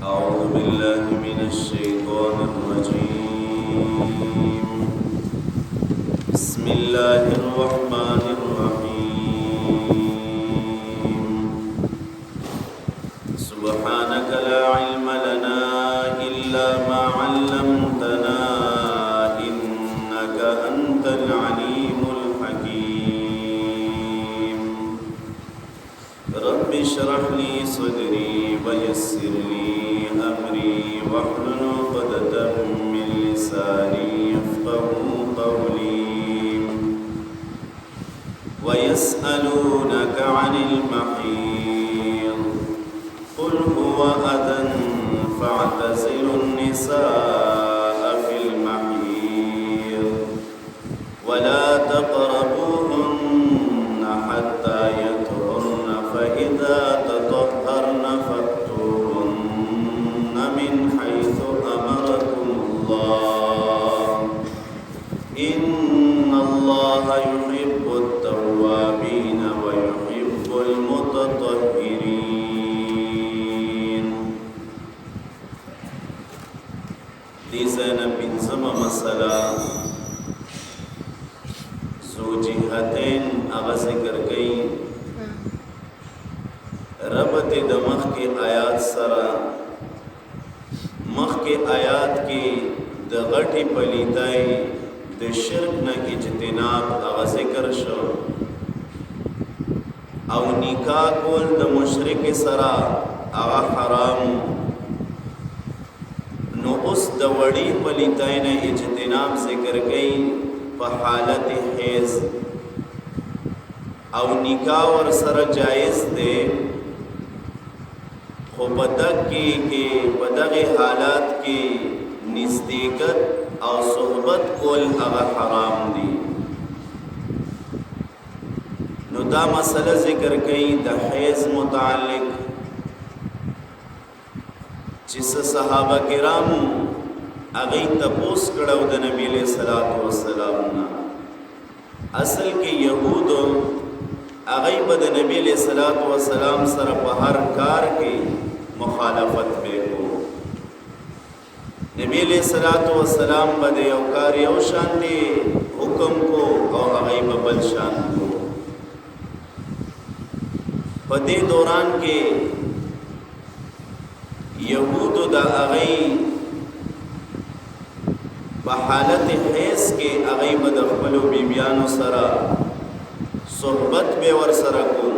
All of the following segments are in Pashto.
أعوذ بالله من الشيطان الرجيم. بسم الله الرحمن الرحيم. سبحانك لا علم لنا إلا ما علمتنا إنك أنت العليم الحكيم. رب اشرح لي صدري ويسر لي أمري واحلل عقدة من لساني يفقهوا قولي. ويسألونك عن المحيض قل هو أذى فاعتزلوا النساء في المحيض ولا تقربوهن حتى يطهرن فإذا تطهرن فأتوهن من حيث أمركم الله إن الله يحب التوابين ويحب المتطهرين. دي زينب بن زمى مسألة زو جهتين اغا ذکر گئی ربط د مخ کے آیات سرا مخ کے آیات کی د غټی پلیتای د شرک نه اجتناب اغا ذکر شو او نکاح کول د مشرک سرا اغا حرام نو اس د وړی پلیتای نه اجتناب ذکر گئی په حالت حیض او نکاح ور سره جائز دے خو بدک کی بدغه حالات کی نزدېکت او صحبت کول هغه حرام دي. نو دا مسله ذکر کړي د حیض متعلق چې صحابه کرامو اغی تپوس کړو د نبی علیہ الصلوۃ والسلام نا اصل کې يهودو اغی بد نبی علیہ الصلوۃ والسلام سره په هر کار کې مخالفت وکړو. نبی علیہ الصلوۃ والسلام بد یو کار یو شان دی حکم کو او اغی بل شان کو. په دې دوران کې يهودو دا اغی په حالت حیض کې هغه د خپل بیبیانو سره صحبت به ور سره کو.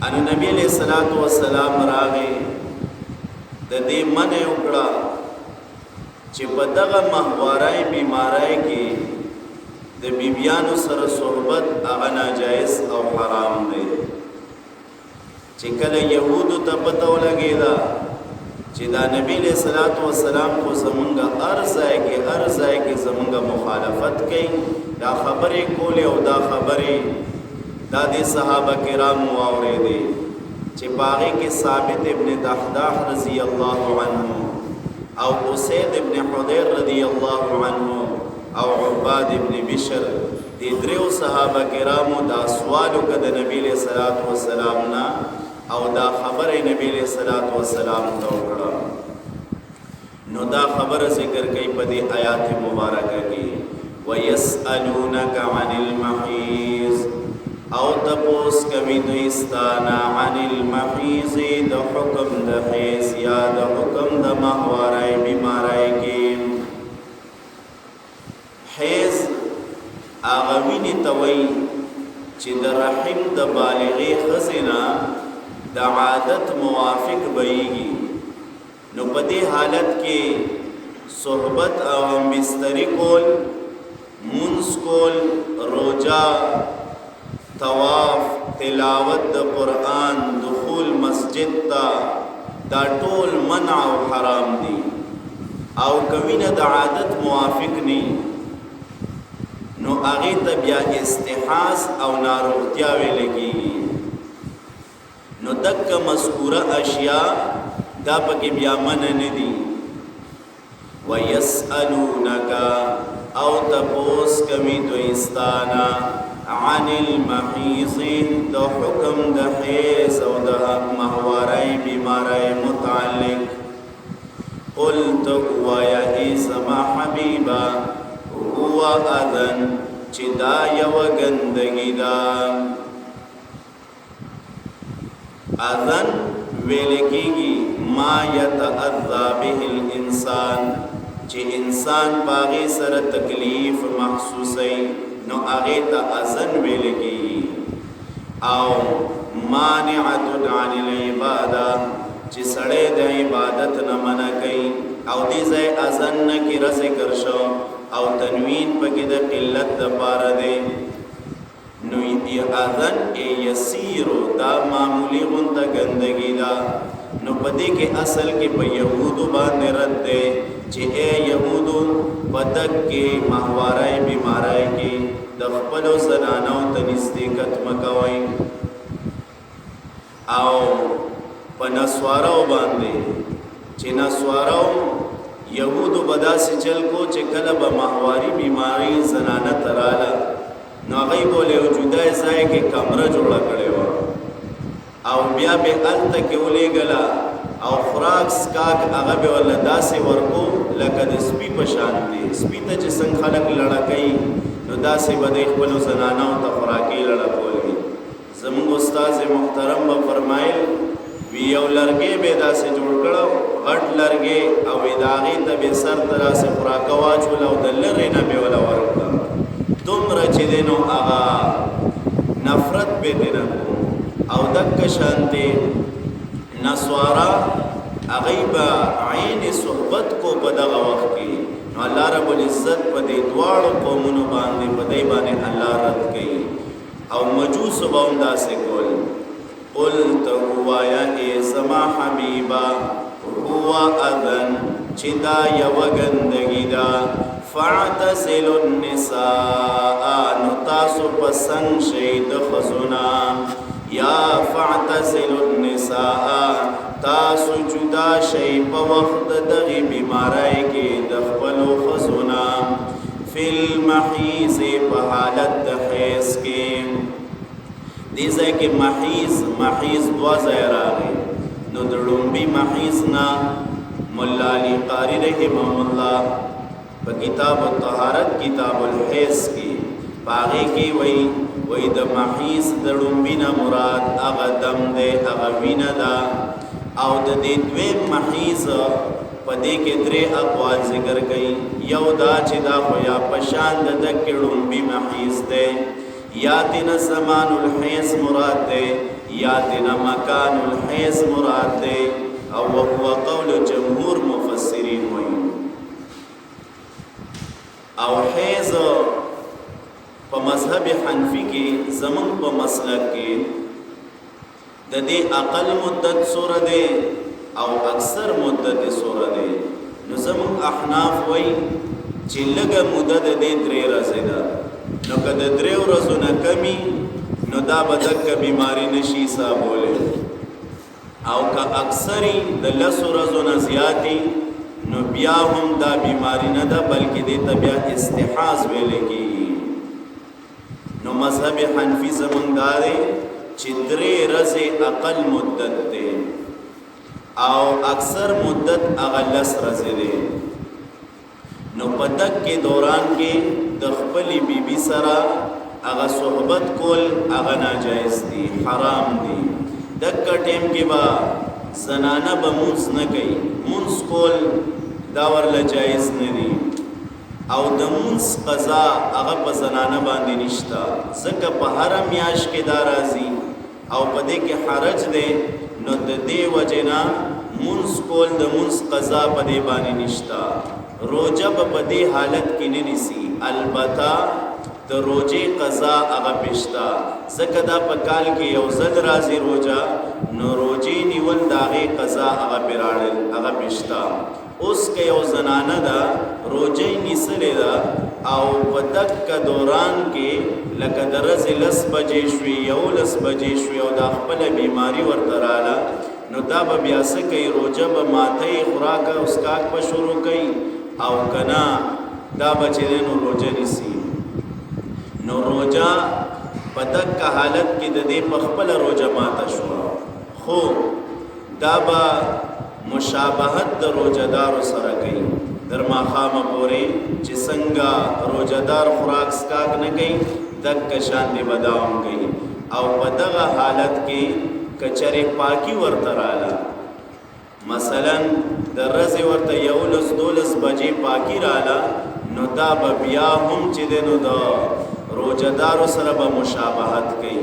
ان نبی علیہ الصلوۃ والسلام راغی د دې منع وکړه چې په دغه ماهوارای بیمارای کې د بیبیانو سره صحبت هغه ناجائز او حرام دی. چې کله يهودو ته پته ولګیدا چې دا نبی علیہ الصلوۃ والسلام کو زمونږه ارزای کې زمونږه مخالفت کوي دا خبرې کولې او دا خبرې دا د صحابه کرامو اورېدې چې باغې کې ثابت ابن دحداح رضی الله عنه او اسید ابن حضیر رضی الله عنه او عباد ابن بشر دې دریو صحابه کرامو دا سوال وکړ د نبی علیہ الصلوۃ والسلام نه او دا خبر نبی علیہ الصلوۃ والسلام ته وکړه. نو دا خبر ذکر کوي په دې آیات مبارکه کې ويسألونك عن المحيض او تپوس کوي دوی ستانا عن المحيض د حکم د حیض یا د حکم د ماهوارای بیمارای کې. حیض هغه وینې ته وایي چې د رحم د بالغې ښځې د عادت موافق بهیږي. نو په دې حالت کې صحبت او مستری کول، منځ کول، روجا، طواف، تلاوت د قرآن، دخول مسجد ته دا ټول منع او حرام دي. او کوینه د عادت موافق ني نو هغې ته بیا استحاض او ناروغتیا ویل کېږي. نو دک مذکوره اشیاء دا پکې بیا منع نه دي. ويسألونك او تپوس کوي دوی ستانا عن المحیض د حکم د حیض او د ماهوارۍ بیماری متعلق قلت وایا ای زما حبیبا هو اذن چې دا یو ګندګي دا اذن ویل کېږي ما یتأذى به الانسان چې انسان باغې سره تکلیف محسوسي نو هغه ته اذن ویل کېږي او مانعة عن العباده چې سړی د عبادت نه منع کوي او دې ځای اذن نه کې ذکر شو او تنوین پکې د قلت د پاره دی نو اذن یسیر دا معمولی غونته ګندګي دا نو پدې کې اصل کې په يهودو باندې رد دی چې اے يهودو پدک کې ماهوارای بیمارای کې د خپل زنانو ته نزدېکت مکوئ او په نسوارو باندې چې نسوارو يهودو بداسې چل کو چې کله به ماهواري بیماری زنانه تراله نو هغه بوله جدا ځای کې کمره جوړه کړې و او بیا به الته کې ولېګلا او خوراک سکاک هغه به ول داسې ورکو لکه د سپي په شان دی سپي ته چې څنګه خلک لړکې نو داسې به د خپل زنانو ته خوراکي لړکولې زموږ استاد محترم به فرمایل وی یو لرګې به داسې جوړ کړو غټ لرګې او ادارې ته به سر تراسه خوراک واچول او د لری نه به ولا ورکړه دومره چې دینو هغه نفرت به دینو او دک شانته نسوارا غیبا عین صحبت کو په دغه وخت کې نو الله رب العزت په دې دواړو قومونو باندې په دې باندې الله رد کړي او مجوس باوندا سے کول قلت هو یا زما حبیبا هو اذن چې دا یو ګندګي دا فاعتزلوا النساء نو تاسو پسند شئ د خزونا یا فاعتزلوا النساء تاسو جدا شئ په وخت دغه بیماری کې د خپل خزونا فی المحیض په حالت د حیض کې دې ځای کې محیض دوا ځای راغی نو د لومبي محیض نه مولا علی قاری رحمه الله په کتاب الطهارت کتاب الحیض کې باغې کې وای د محیض د لومبي نه مراد هغه دم دی هغه وینه ده او د دې دویم محیض په دې کې درې اقوال ذکر کړي یو دا چې دا خو یا پشان د دکې لومبي محیض دی یا تینا زمان الحیض مراد دے یا تینا مکان الحیض مراد دے او وهو قول جمهور مفسرین ہوئی او حیض پا مذہب حنفی کی زمان پا مسلک کی دا دے اقل مدت سور دے او اکثر مدت سور دے نو زمان احناف ہوئی چی لگا مدت دے درے رزے دا نو که د درې ورځو نه کمی نو دا به دکه بیماری نشي حسابولی او که اکثری د لسو ورځو نه زیاتی نو بیا هم دا بیماری نه ده بلکې دې ته بیا استحاض ویلی کېږي نو مذهب حنفي زمونږ دا دی چې درې ورځې اقل مدت دی او اکثر مدت هغه لس ورځې دی نو په دکې دوران کې د خپلې بیبي سره هغه صحبت کول هغه ناجایز دي حرام دي دکه ټیم کې به زنانه به مونځ نه کوي مونځ کول دا ورله جایز نه دي او د مونځ قضا هغه په زنانه باندې نشته ځکه په هر میاشت کې دا راځي او په دې کې حرج دی نو د دې وجې نه مونځ کول د مونځ قضا په دې باندې نشته روجه په دې حالت کې نه نیسي البته د روجې قضا هغه پېشته ځکه دا په کال کې یو ځل راځي روجه نو روجې نیول د هغې قضا هغه پې راړل هغه پېشته اوس که یو زنانه ده روجې نیسلې ده او په دکه دوران کې لکه د ورځې 10 بجې شوې 11 بجې شوې او دا خپله بیماري ورته راله نو دا به بیا څه کوي روجه به ماتۍ خوراک او څښاک به شروع کوي او کنا دا بچی نو روجه نیسی نو روجه په دغه حالت کې د دې په خپل روزه ماته شو خو دا به مشابهت د روزدار سره کوي در ماخامه پورې چې څنګه روزدار خوراک سکاک نه کوي دغه شان دی بداوم کوي او په دغه حالت کې کچره پاکي ورته رااله مثلا د ورځې ورته 11-12 بجې پاکي رااله نو دا به بیا هم چې دی نو د روزدارو سره به مشابهت کوي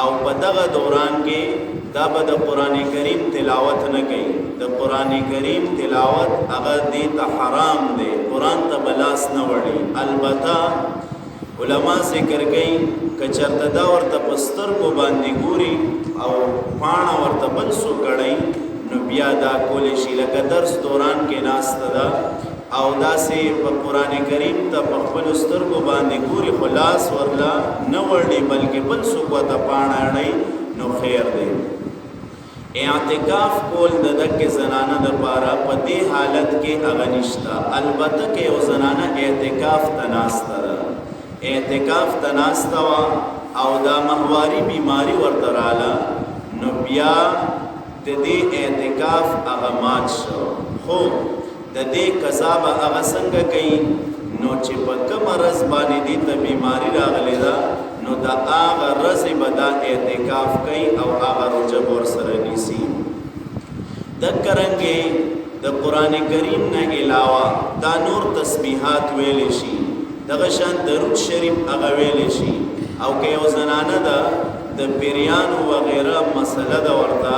او په دغه دوران کې دا به د قرآن کریم تلاوت نه کوي د قرآن کریم تلاوت هغه دې ته حرام دی قرآن ته بلاس نه وړي البته علما ذکر کوي که چېرته دا ورته په سترګو باندې ګوري او پاڼه ورته بل څو کړی نو بیا دا کولی شي لکه درس دوران کې ناسته ده او داسې په قرآن کریم ته په خپلو سترګو باندې ګوري خو لاس ورله نه وړي بلکې بل څوک ورته پاڼه اړوي نو خیر دی اعتکاف کول د دغه زنانه دپاره په دې حالت کې هغه نشته البته که یو زنانه اعتکاف ته ناسته ده اعتکاف ته ناسته وه او دا ماهواري بیماري ورته راله نو بیا د دې اعتکاف هغه مات شو خو د دې قضا به هغه څنګه کوي نو چې په کومه ورځ باندې دې ته بیماري راغلې ده نو د هغه ورځې به دا اعتکاف کوي او هغه روژه به ورسره نیسي دغه رنګې د قرآن کریم نه علاوه دا نور تسبیحات ویلی شي دغه شان درود شریف هغه ویلی شي او که یو زنانه ده د پیریانو وغیره مسله ده ورته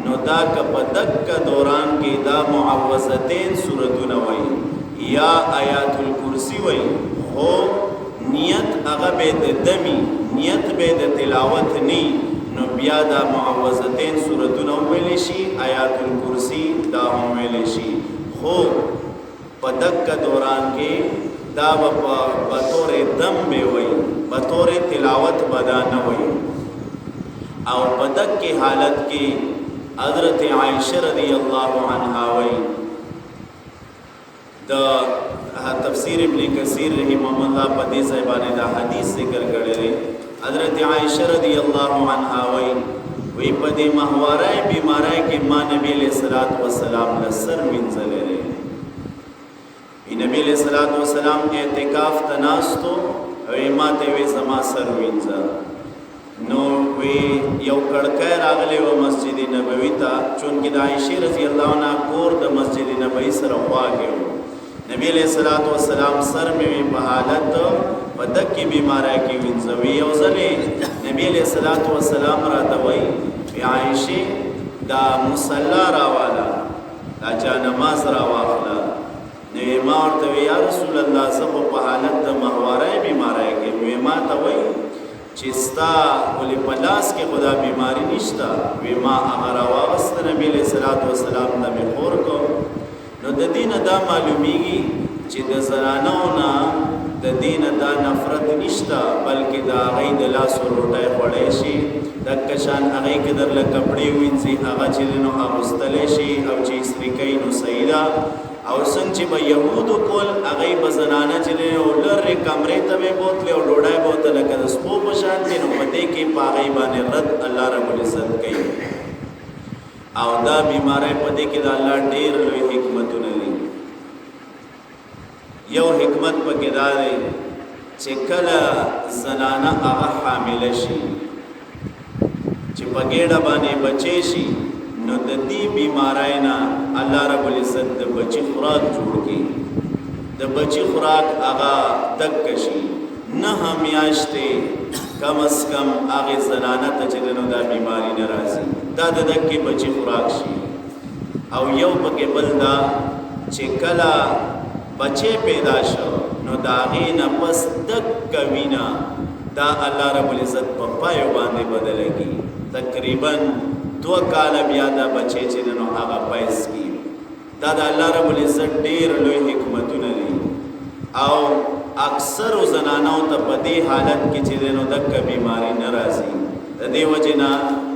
نو دا که په دغه دوران کې دا معوذتین سورتونه وایي یا آیات الکرسی وایي خو نیت هغه به د دمی نیت به د تلاوت نی نو بیا دا معوذتین سورتونه ویلی شي آیات الکرسی دا هم ویلی شي خو په دغه دوران کې دا په طور دم به وایي په طور تلاوت به دا نه وایي او په دغه حالت کې حضرت عائشہ رضی اللہ عنہا وی دا تفسیر ابن کثیر رحمہ اللہ پدی صاحبانے دا حدیث ذکر کرے حضرت عائشہ رضی اللہ عنہا وی پدی مہوارائے بیمارائے کہ ماں نبی علیہ السلام لسر منزلے رہے نبی علیہ السلام اعتکاف تناستو وی ماں تیوی زما سر منزل نو وی یو کڑکای راغلی و مسجد نبوی تا چونکہ دا عائشہ رضی اللہ عنہ کور د مسجد نبوی سر خواگی و نبی علیہ السلام سر میں وی بحالت و دکی بیمارای کی وینزوی یو زلی نبی علیہ السلام را دوی وی عائشہ دا مسلا راوالا دا چا نماز راواخلا نوی ما ورطوی یا رسول اللہ سب بحالت دا مہوارای بیمارای کی وی ما توی چستا ولی پلاس کې خدا بیماری نشتا وی ما هغه راوست نبی علیہ السلام ته می خور کو نو د دین دا معلومیږي چې د زنانو نه د دین دا نفرت نشتا بلکې دا غي د لاس روټه خړې شي د کشان هغه کې درل کپڑے وینځي هغه چې نو اغوستلې شي او چې سریکې نو سیدا او څنګه چې به يهودو کول هغه به زنانه چې نو لری کمرې ته به بوتله او ډوډۍ بوتله کده سپو په شان دي نو پدې کې پاغي باندې رد الله رب العزت کوي او دا بیماری پدې کې د الله ډېر لوی حکمتونه دي یو حکمت پکې دا دی چې کله زنانه هغه حامل شي چې پګېډه باندې بچي شي نو د دې بیماری نه الله رب العزت د بچي خوراک جوړ کړي د بچي خوراک هغه دک شي نه میاشتې کم از کم هغه زنانه ته چې نو دا بیماری نه راځي دا د دکې بچي خوراک شي او یو پکې بل دا چې کله بچي پیدا شو نو دا غي نه پس دک وینا دا الله رب العزت په پایو باندې بدلږي تقریبا 2 کال بیا دا بچي چې نو هغه پایس کی دا د الله رب العزت ډیر لوی حکمتونه دي او اکثر زنانو ته په دې حالت کې چې نو دک بیماری ناراضي د دې وجنا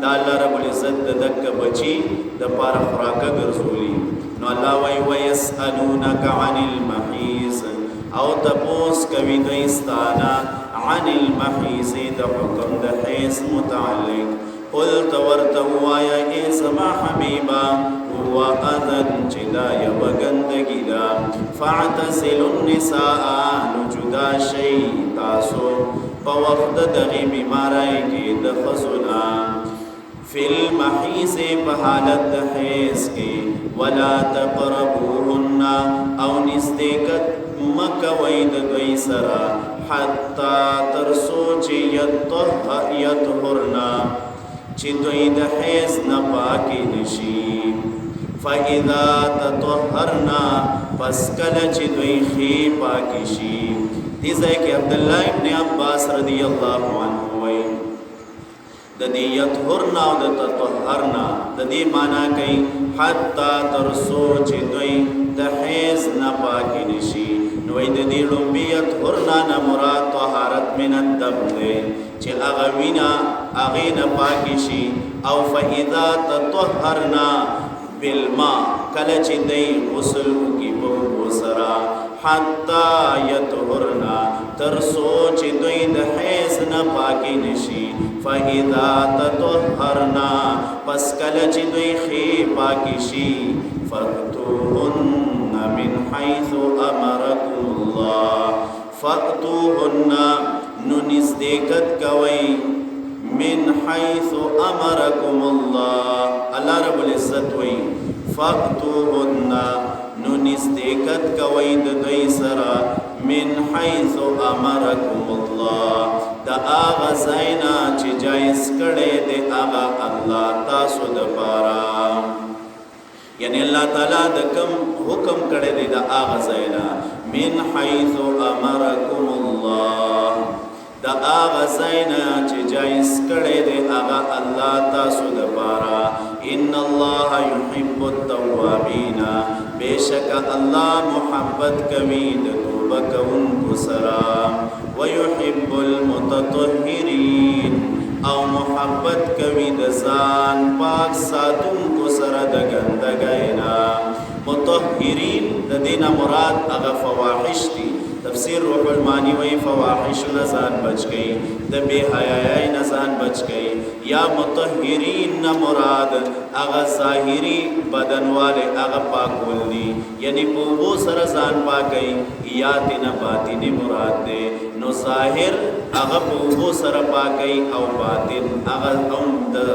د الله رب العزت د دک بچي د پار خوراکه ګرځولي نو الله وای ويسالونک عن المحیض او تپوس کوي دوی ستانا عن المحیض د حکم د حیض متعلق قلت ورتوایا ای زما حبیبا هو اذن چدا یو گندگی دا فاعتزل النساء نجدا شی تاسو په وخت دغه بیماری کې د خزنا فی المحیض په حالت د حیض کې ولا تقربوهن او نزدېکت مکوئ د دوی سره حتی ترڅو چې یطهرن چې دوی د حیض نه پاکې نشي فاذا تطهرن پس کله چې دوی ښې پاکې شي دې ځای کې عبدالله ابن عباس رضی الله عنه وایي د دې یطهرن او د تطهرن د دې معنا کوي حتی ترڅو چې دوی د حیض نه پاکې نشي نو د دې لومبي یطهرن نه مراد طهارت من الدم دی چې هغه وینا هغې نه پاکې شي او فاذا تطهرن بالماء کله چې دوی غسل وکړي په اوبو سره حتی یطهرن ترڅو چې دوی د حیض نه پاکې نشي فاذا تطهرن پس کله چې دوی ښې پاکې شي فأتوهن من حيث أمركم الله فأتوهن نو نزدېکت کوئ من حيث أمركم الله الله رب العزت وی فأتوهن نو نزدېکت کوئ د دوی سره من حيث أمركم الله دا آغا زینا چې جایز کړی دی آغا الله تاسو دپاره یعنی الله تعالی د کوم حکم کړی دی دا آغا زینا من حيث أمركم الله دا آغا زینا چې جایز کړی دی آغا الله تاسو دپاره ان الله يحب التوابین بیشک الله محبت کوي د توبه کوونکو سره ويحب المتطهرین او محبت کوي د ځان پاک ساتونکو سره د ګندګۍ نه مطهرین د دینه مراد هغه فواحش دي تفسیر روح المانی وی فواحش نزان بچ گئی د بے حیائی نزان بچ گئی یا مطهرین مراد اغا ظاہری بدن والے اغا پاکول دی یعنی بوبو سر زان پاکی یا تینا باطن مراد دے نو ظاہر اغا بوبو سر پاکی او باطن اغا ام دا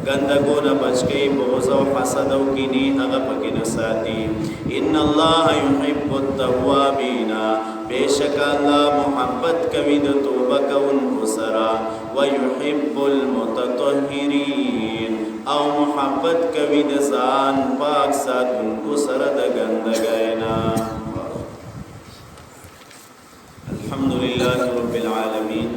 گندگون بچ گئی بغض و حسد و کینی اغا پکن ساتی ان اللہ یحب التوابین بیشک اللہ محبت کوي د توبه کوونکو سره ويحب المتطهرین او محبت کوي د ځان پاک ساتونکو سره د ګندګۍ نه الحمد لله رب العالمین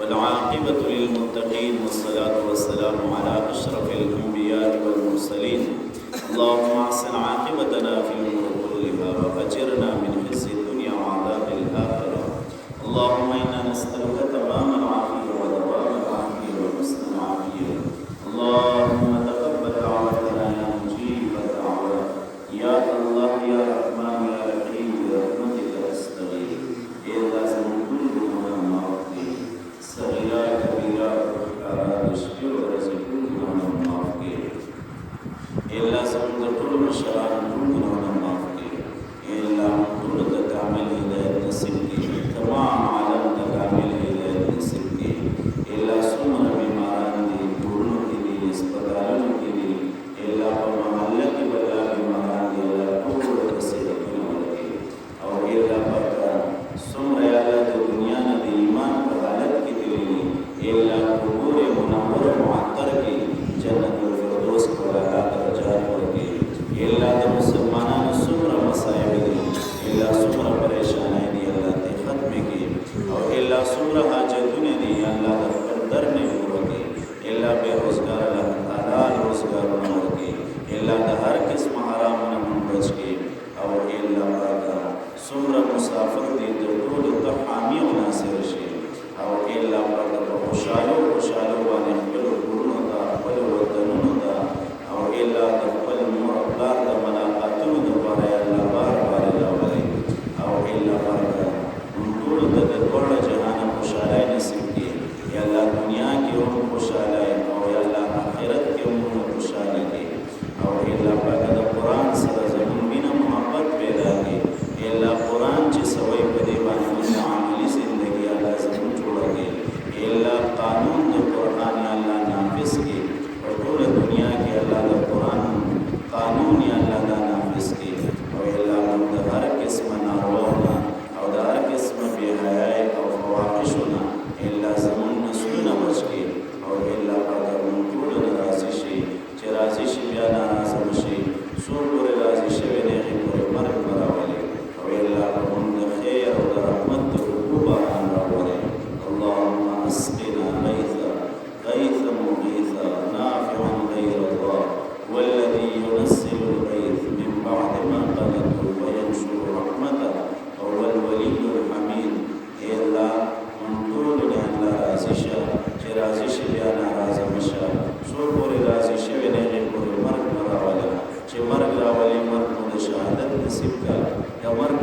والعاقبة للمتقین والصلاة والسلام على أشرف الأنبياء والمرسلين اللهم احسن عاقبتنا في الأمور كلها وأجرنا من خزي الدنيا وعذاب الآخرة اللهم إنا نسألك تمام العافية ودوام العافية وحسن العافية اللهم تقبل دعوتنا يا مجيب الدعوات يا الله يا رحمن يا رحيم برحمتك أستغيث إلا زمن كل من معطي صغيرا كبيرا رشكر ورزقنا من معطي إلا زمن كل مشارع كل من معطي إلا كل تعمل هداية نصيبك تمام عالم تكامل هداية نصيبك إلا سمر بماران دي بورنو دي اسپتالو دي إلا محلك بلا بماران دي إلا كل تسيرتنا ولكي أو إلا بركة سمر يالا دنيا دي إيمان فحالت کی دلینی إلا قبور منور معطر کی جنت الفردوس کولا درجات ورکی إلا د مسلمانان سمر مصائب دي إلا سمر پریشانای دي الله ته ختم کی او إلا سمر حاجتون دي الله د در نه ورکی إلا بے روزگار الله حلال روزگار ورکی إلا د هر قسم حرام نه بچ کی او إلا برکا سمر مسافر دي د ټول ته حامی او ناصر شي او إلا برکا خوشالو باندې خپل کورونو ته خپل وطنونو ته او إلا د خپل مور پلار د ملاقاتونو لپاره الله بار راولي او إلا برکا ټول ته د ټول جهان خوشاله الله پاک د قرآن سره زمون مینه محبت پیدا کړي الله قرآن چې سوي په دې باندې عملی زندگی الله زمون جوړه کړي الله قانون د قرآن الله نافذ کړي او ټول دنیا کې الله د قرآن قانون یا الله دا نافذ کړي او الله موږ د هر قسم نارواونه او د هر قسم بې حیايي او فواحشونه الله زمون نسلونه بچ کړي او الله پاک موږ ټول راضي شي چې راضي شي بیا ناراضه شي څوک پورې راضي شوی دی هغې پورې مرګ به راولي او الله په موږ د خیر او د رحمت د اوبو باران راولي اللهم اسقنا غيثا غيثا مغيثا نافعا غير الله والذي ينزل الغيث من بعد ما قنطوا وينشر رحمته وهو الولي الحميد اے الله من ټول نه الله راضي شه چې راضي شي بیا ناراضه مشه څوک پورې راضي شوی دی هغې پورې مرګ به راولي چې مرګ راولي مرګ مو د شهادت نصیب کړه یا مرګ